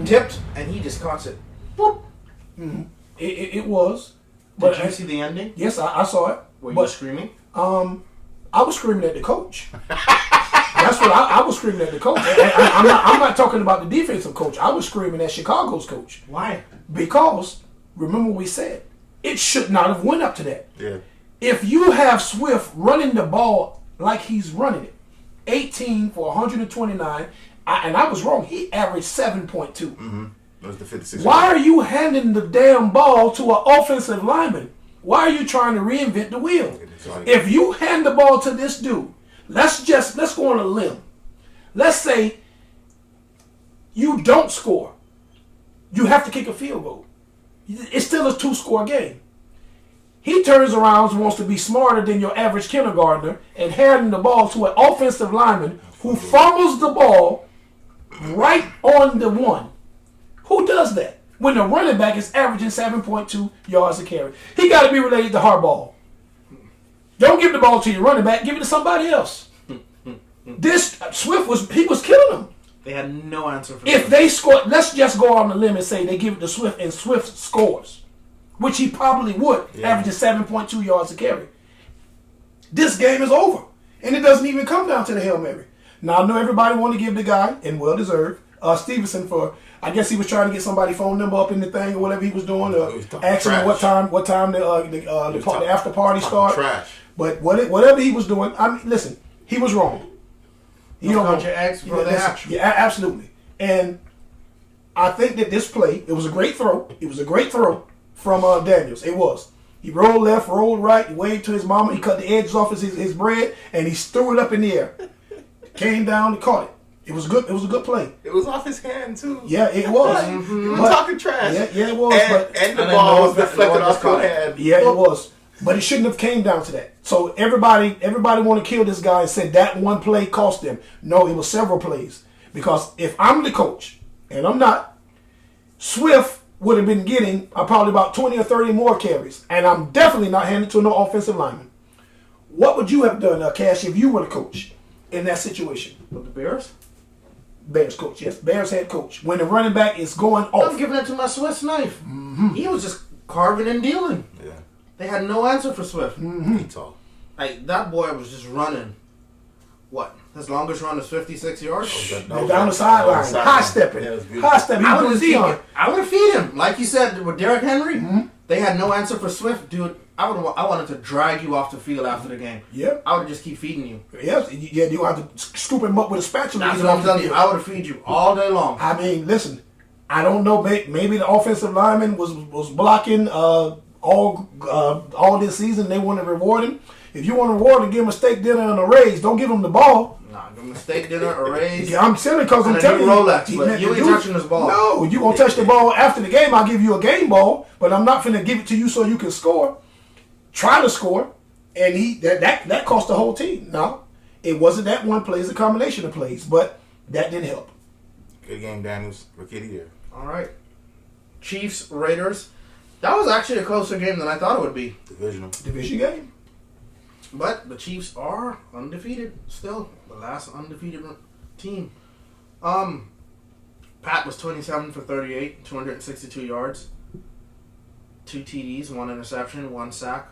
Tipped, and he just caught it. Boop. It was. Did But you see the ending? yes, I saw it. Were you But screaming? I was screaming at the coach. That's what I was screaming at the coach. I'm not talking about the defensive coach. I was screaming at Chicago's coach. Why? Because, remember what we said, it should not have went up to that. Yeah. If you have Swift running the ball like he's running it, 18 for 129, and I was wrong, he averaged 7.2. That was the 56. Why are you handing the damn ball to an offensive lineman? Why are you trying to reinvent the wheel? If you hand the ball to this dude, let's go on a limb. Let's say you don't score. You have to kick a field goal. It's still a 2-score game. He turns around and wants to be smarter than your average kindergartner and handing the ball to an offensive lineman who fumbles the ball right on the one. Who does that? When the running back is averaging 7.2 yards a carry. He got to be related to Harbaugh. Don't give the ball to your running back. Give it to somebody else. This Swift was killing them. They had no answer for If they score, let's just go on the limb and say they give it to Swift and Swift scores, which he probably would, averaging 7.2 yards a carry. This game is over. And it doesn't even come down to the Hail Mary. Now, I know everybody want to give the guy, and well deserved, Stevenson for, I guess he was trying to get somebody's phone number up in the thing or whatever he was doing, asking him what time the after party started. Trash. But whatever he was doing, I mean, listen, he was wrong. You don't want your eggs before they hatch. Yeah, absolutely. And I think that this play, it was a great throw. It was a great throw from Daniels. It was. He rolled left, rolled right, he waved to his mama, he cut the edges off his bread, and he threw it up in the air. Came down and caught it. It was good. It was a good play. It was off his hand too. Yeah, it was. You were talking trash. Yeah, it was. And the ball was deflected off your hand. Yeah, it was. But it shouldn't have came down to that. So everybody want to kill this guy and said that one play cost them. No, it was several plays. Because if I'm the coach, and I'm not, Swift would have been getting probably about 20 or 30 more carries. And I'm definitely not handing it to no offensive lineman. What would you have done, Cash, if you were the coach in that situation? With the Bears? Bears coach, yes. Bears head coach. When the running back is going off. I'm giving it to my Swiss knife. Mm-hmm. He was just carving and dealing. Yeah. They had no answer for Swift. He tall. Like, that boy was just running. What? His longest run is 56 yards? Down the sideline. High stepping. High stepping. I would have feed him. Like you said with Derrick Henry, they had no answer for Swift. Dude, I wanted to drag you off the field after the game. Yep. I would just keep feeding you. Yes. Yeah, you have to scoop him up with a spatula. That's what I'm telling you. I would have feed you all day long. I mean, listen, I don't know. Maybe the offensive lineman was blocking all this season. They want to reward him. If you want to reward him, give him a steak dinner and a raise. Don't give him the ball. Nah, give him a steak dinner, a raise. Yeah, I'm silly because I'm telling you. Rolex, but you ain't touching this ball. No, you gonna touch the ball after the game. I'll give you a game ball, but I'm not finna give it to you so you can score. Try to score, and that cost the whole team. No, it wasn't that one play. It's a combination of plays, but that didn't help. Good game, Daniels. Rookie of the year. All right. Chiefs, Raiders. That was actually a closer game than I thought it would be. Division game. But the Chiefs are undefeated still. The last undefeated team. Pat was 27 for 38, 262 yards. 2 TDs, 1 interception, 1 sack.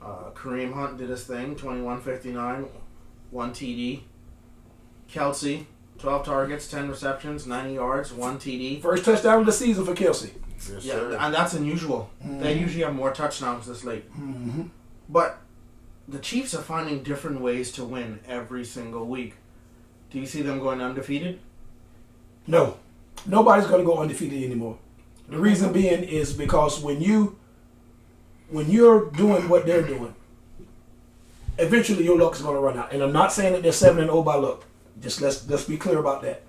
Kareem Hunt did his thing, 21-59, 1 TD. Kelsey, 12 targets, 10 receptions, 90 yards, 1 TD. First touchdown of the season for Kelsey. Yes, yeah, sir. and that's unusual. They usually have more touchdowns this late. But the Chiefs are finding different ways to win every single week. Do you see them going undefeated? No. Nobody's going to go undefeated anymore. The reason being is because when you're doing what they're doing, eventually your luck is going to run out. And I'm not saying that they're 7-0 by luck. Just let's be clear about that.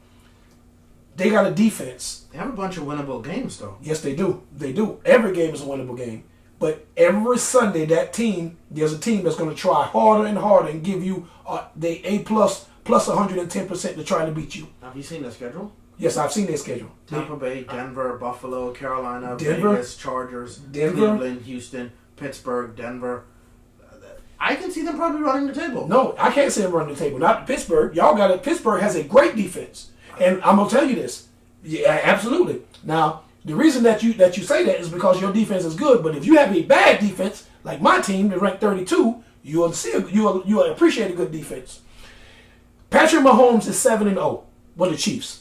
They got a defense. They have a bunch of winnable games, though. Yes, they do. They do. Every game is a winnable game. But every Sunday, there's a team that's going to try harder and harder and give you the A plus 110% to try to beat you. Have you seen their schedule? Yes, I've seen their schedule. Tampa Bay, Denver, Buffalo, Carolina, Denver, Vegas, Chargers, Denver, Cleveland, Houston, Pittsburgh, Denver. I can see them probably running the table. No, I can't say them running the table. Not Pittsburgh. Y'all got it. Pittsburgh has a great defense. And I'm going to tell you this. Yeah, absolutely. Now, the reason that you say that is because your defense is good. But if you have a bad defense, like my team, that ranked 32, you'll appreciate a good defense. Patrick Mahomes is 7-0 with the Chiefs.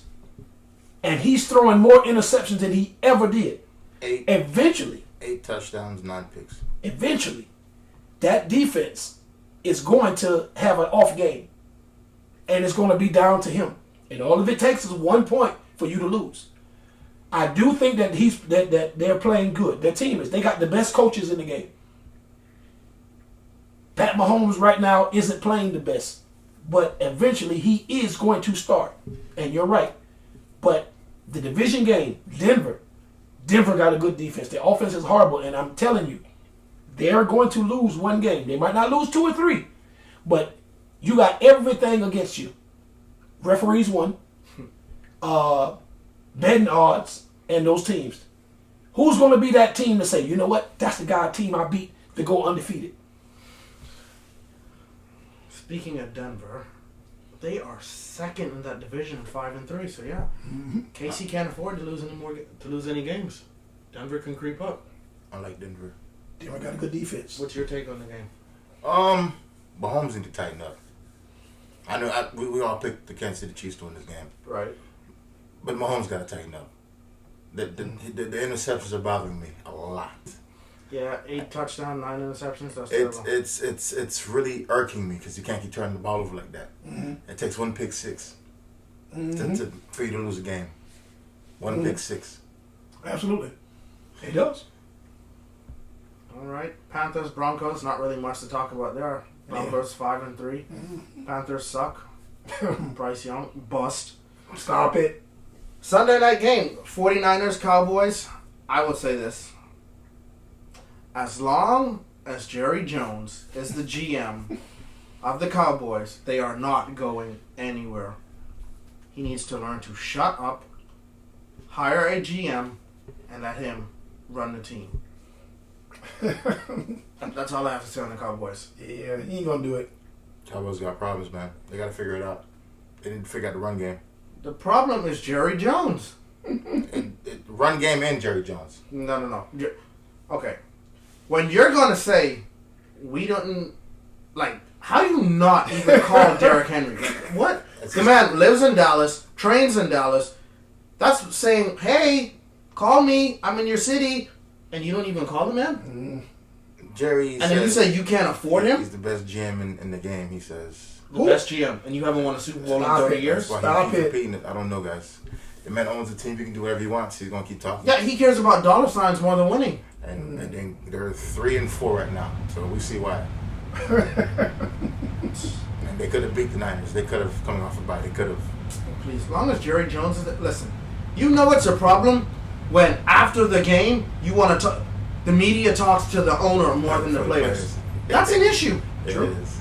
And he's throwing more interceptions than he ever did. 8 touchdowns, 9 picks. Eventually, that defense is going to have an off game. And it's going to be down to him. And all of it takes is 1 point for you to lose. I do think that that they're playing good. Their team is. They got the best coaches in the game. Pat Mahomes right now isn't playing the best. But eventually he is going to start. And you're right. But the division game, Denver got a good defense. Their offense is horrible. And I'm telling you, they're going to lose one game. They might not lose 2 or 3, but you got everything against you. Referees won, betting odds, and those teams. Who's going to be that team to say, you know what, that's the team I beat to go undefeated? Speaking of Denver, they are second in that division, 5-3. So yeah, KC can't afford to lose any games. Denver can creep up. I like Denver. Denver got a good defense. What's your take on the game? Mahomes need to tighten up. I know we all picked the Kansas City Chiefs to win this game, Right. but Mahomes got to tighten up. The interceptions are bothering me a lot. Yeah, 8 touchdowns, 9 interceptions. That's terrible. It's really irking me because you can't keep turning the ball over like that. It takes 1 pick six for you to lose a game. 1 pick six. Absolutely. It does. All right, Panthers, Broncos. Not really much to talk about there. Broncos 5-3. Panthers suck. Bryce Young bust. Stop it. Sunday night game, 49ers, Cowboys. I will say this. As long as Jerry Jones is the GM of the Cowboys, they are not going anywhere. He needs to learn to shut up, hire a GM, and let him run the team. That's all I have to say on the Cowboys. Yeah, he ain't going to do it. Cowboys got problems, man. They got to figure it out. They need to figure out the run game. The problem is Jerry Jones. Run game and Jerry Jones. No. Okay. When you're going to say, we don't, like, how do you not even call Derrick Henry? What? The man lives in Dallas, trains in Dallas. That's saying, hey, call me, I'm in your city, and you don't even call the man? Jerry and then you say you can't afford him? He's the best GM in the game, he says. The best GM, and you haven't won a Super Bowl in 30 years? That's why he's repeating it. I don't know, guys. The man owns the team. He can do whatever he wants. He's going to keep talking. Yeah, he cares about dollar signs more than winning. And they're 3-4 right now, so we see why. And they could have beat the Niners. They could have come off a bye. They could have. Please, as long as Jerry Jones is... Listen, you know it's a problem when after the game, you want to talk... The media talks to the owner more than the players. That's an issue. It is.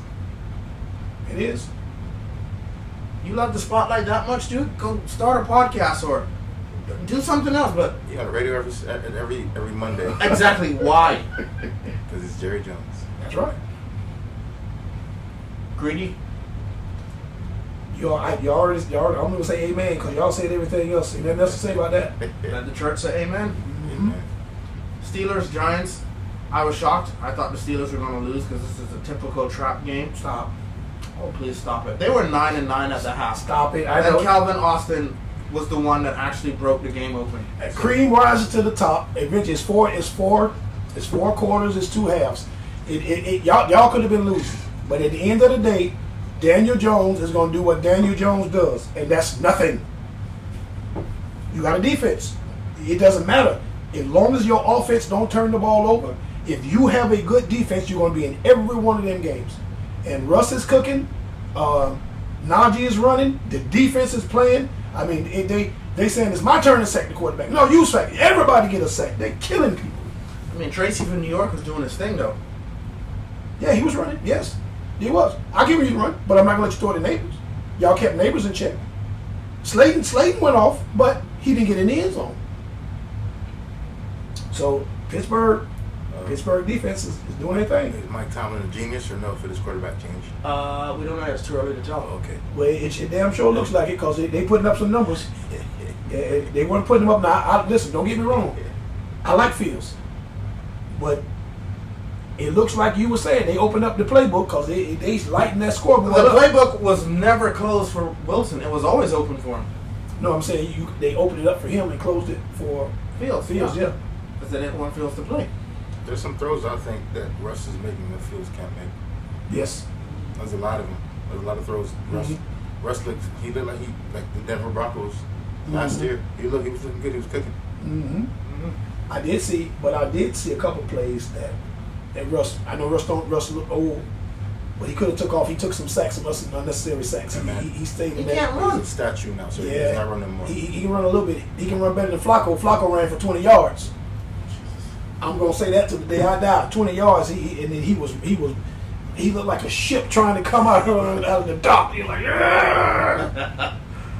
It is. You love the spotlight that much, dude? Go start a podcast or do something else. But you on the radio every Monday. Exactly. Why? Because it's Jerry Jones. That's right. Greedy. Y'all, I'm gonna say amen because y'all said everything else. Ain't nothing else to say about that. Let the church say amen. Amen. Steelers, Giants. I was shocked. I thought the Steelers were going to lose because this is a typical trap game. Stop. Oh, please stop it. They were 9-9 at the half. Stop it. And then Calvin Austin was the one that actually broke the game open. Cream rises to the top. Eventually, it's four quarters. It's 2 halves. Y'all could have been losing, but at the end of the day, Daniel Jones is going to do what Daniel Jones does, and that's nothing. You got a defense. It doesn't matter. As long as your offense don't turn the ball over, if you have a good defense, you're going to be in every one of them games. And Russ is cooking. Najee is running. The defense is playing. I mean, they saying it's my turn to sack the quarterback. No, you sack. Everybody get a sack. They're killing people. I mean, Tracy from New York was doing his thing, though. Yeah, he was running. Yes, he was. I'll give you the run, but I'm not going to let you throw the neighbors. Y'all kept neighbors in check. Slayton went off, but he didn't get in the end zone. So Pittsburgh defense is doing their thing. Is Mike Tomlin a genius or no for this quarterback change? We don't know. It's too early to tell. Okay. Well, it damn sure looks like it because they putting up some numbers. They weren't putting them up now. Listen, don't get me wrong. I like Fields, but it looks like you were saying they opened up the playbook because they lighten that scoreboard. Well, the playbook was never closed for Wilson. It was always open for him. No, I'm saying they opened it up for him and closed it for Fields. Yeah. Because they didn't want Fields to play. There's some throws I think that Russ is making that Fields can't make. Yes. There's a lot of them. There's a lot of throws. Mm-hmm. Russ looked like the Denver Broncos last year. He was looking good. He was cooking. Mm-hmm. Mm-hmm. I did see a couple plays that Russ. I know Russ look old, but he could have took off. He took some sacks, some unnecessary sacks. He stayed in that. He can't run. He's a statue now, so yeah, he's not running more. He can run a little bit. He can run better than Flacco. Flacco ran for 20 yards. I'm gonna say that to the day I die. 20 yards. And then he looked like a ship trying to come out of the dock. He's like, yeah.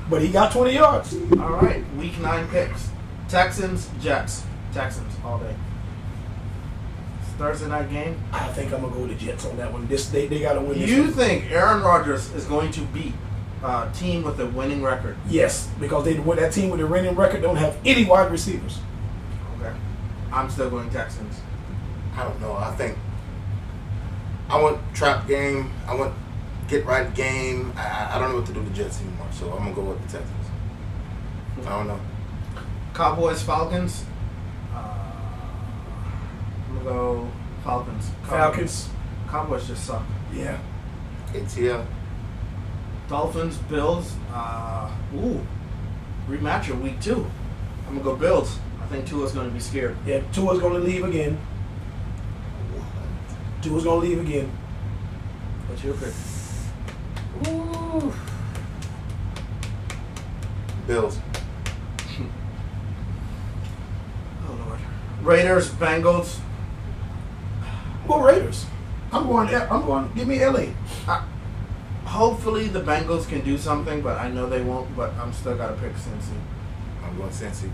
But he got 20 yards. All right, week 9 picks. Texans, Jets. Texans all day. Thursday night game. I think I'm gonna go with the Jets on that one. They gotta win. You think Aaron Rodgers is going to beat a team with a winning record? Yes, because that team with the winning record don't have any wide receivers. Okay. I'm still going Texans. I don't know. I want trap game. I want get right game. I don't know what to do with the Jets anymore, so I'm gonna go with the Texans. I don't know. Cowboys, Falcons. I'm gonna go Falcons. Falcons. Cowboys just suck. Yeah. ATL. Dolphins, Bills. Rematch of week 2. I'm gonna go Bills. I think Tua's gonna be scared. Yeah. Tua's gonna leave again. Tua's gonna leave again. What's your pick? Ooh. Bills. Oh Lord. Raiders, Bengals. Go Raiders. I'm going. Give me LA. Hopefully the Bengals can do something, but I know they won't. But I'm still gotta pick Cincy. I'm going Cincy.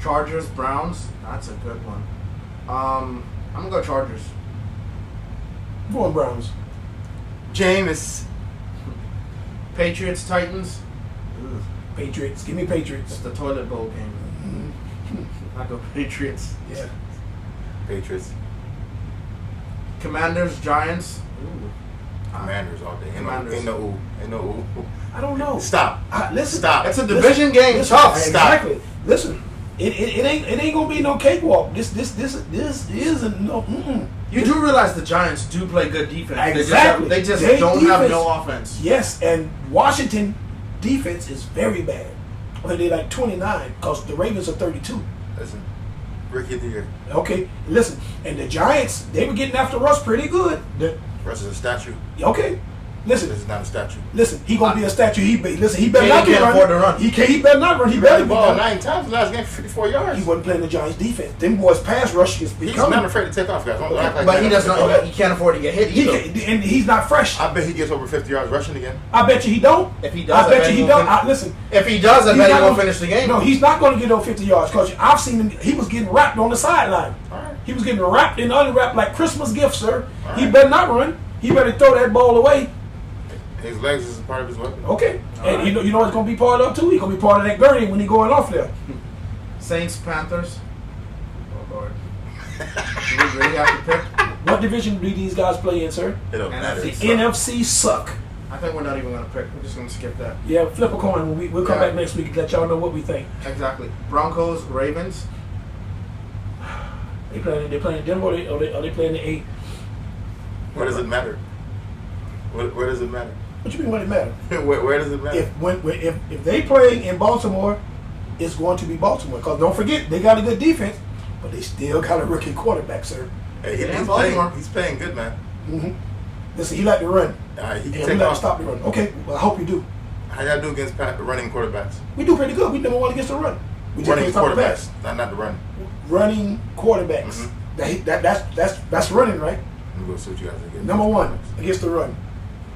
Chargers, Browns. That's a good one. I'm gonna go Chargers. I'm going Browns. Jameis. Patriots, Titans. Ugh. Patriots. Give me Patriots. It's the toilet bowl game. I go Patriots. Yeah. Patriots. Commanders, Giants. Ooh. Commanders all day. Commanders. Ain't no ooh. I don't know. Stop. Listen. Stop. It's a division game. Listen, Tough. exactly. Listen. It ain't gonna be no cakewalk. This isn't no. Mm-mm. You do realize the Giants do play good defense. Exactly. They just Their don't have defense- no offense. Yes, and Washington defense is very bad. Well, they're like 29 because the Ravens are 32. Listen. Rookie of the year. Okay, listen, and the Giants, they were getting after Russ pretty good. Russ is a statue. Okay, listen, This is not a statue. listen, he gonna be a statue. He better He not be can't running. afford to run. He better not run. He better The be ball running. 9 times last game for 54 yards. He wasn't playing the Giants defense. Them boys pass rush is He's becoming. not afraid to take off, guys. Don't act like But that. he does not. He can't afford to get hit. He either. can, and he's not fresh. I bet he gets over 50 yards rushing again. I bet you he don't. If he does, I bet you he don't. Listen, If he does, I he's bet he not won't gonna- finish the game. No, he's not going to get over 50 yards because I've seen him. He was getting wrapped on the sideline. All right. He was getting wrapped and unwrapped like Christmas gifts, sir. All He right. better not run. He better throw that ball away. His legs is part of his weapon. Okay. And right. you know what's going to be part of too? He's going to be part of that gurney when he going off there. Saints, Panthers. Oh Lord. Do we really have to pick? What division do these guys play in, sir? It don't matter. NFC. It's The NFC suck. I think we're not even going to pick. We're just going to skip that. Yeah, flip a coin. We'll come Yeah. back next week and let y'all know what we think. Exactly. Broncos, Ravens. They playing Denver or they playing the 8? Where does it matter? Where does it matter? What you mean when it matter? Where does it matter? If they play in Baltimore, it's going to be Baltimore. Because don't forget, they got a good defense, but they still got a rookie quarterback, sir. Hey, Yeah, he's Baltimore. playing good, man. Mm-hmm. Listen, he like to run. He And can we take like to off. stop the run. Okay, well, I hope you do. How y'all do against running quarterbacks? We do pretty good. We number one against the run. We just Running can't stop the quarterbacks, pass. not the run. Running quarterbacks. Mhm. That's running, right? Let me go see what you guys are getting. Number one against the run.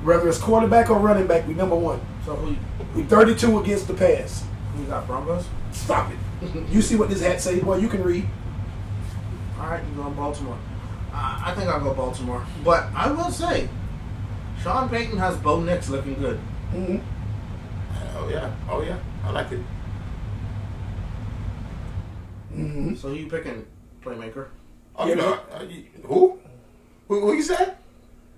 Whether it's quarterback or running back, we number one. So who We 32 against the pass. you got? Broncos? Stop it. You see what this hat say? Boy, you can read. All right, you going Baltimore. I think I'll go Baltimore. But I will say, Sean Payton has Bo Nix looking good. Mm-hmm. Oh yeah, I like it. Mm-hmm. So who you picking, playmaker? Oh, Yeah, you know, who you said?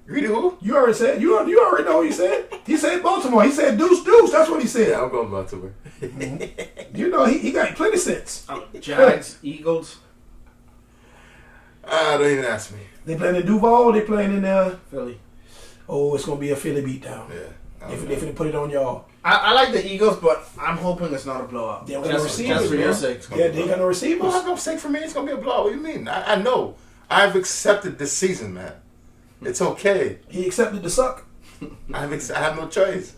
Read who? You already said. You already know what he said. He said Baltimore. He said deuce. That's what he said. Yeah, I'm going Baltimore. You know he got plenty sense. Jags, Eagles, Don't even ask me. They playing in Duval. They playing in Philly. Oh, it's gonna be a Philly beatdown. Yeah. If they finna put it on y'all. I like the Eagles, but I'm hoping it's not a blowout. They don't got no Just receivers, for your man. sake. Yeah, they ain't got no Well, receivers. how come sake for me? It's gonna be a blow. What do you mean? I know. I've accepted this season, man. It's okay. He accepted the suck. I have no choice.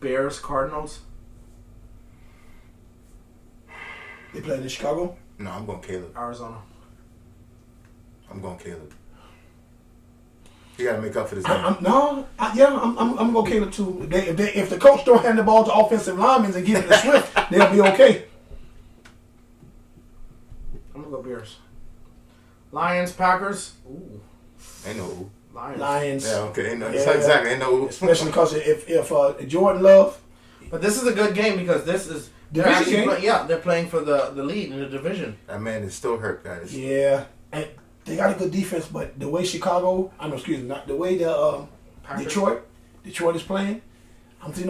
Bears, Cardinals. They playing in Chicago. No, I'm going Caleb. Arizona. I'm going Caleb. He got to make up for this game. I'm gonna go Caleb too. If the coach don't hand the ball to offensive linemen and give it to Swift, they'll be okay. I'm gonna go Bears. Lions, Packers. Ooh, Ain't no who. Lions. Yeah, okay. Ain't no, Yeah. exactly. Ain't no who. Especially because if Jordan Love, But this is a good game because this is Division game? they're playing for the lead in the division. That man is still hurt, guys. yeah, and they got a good defense, but the way Chicago, not the way the Packers. Detroit is playing, I'm seeing nobody.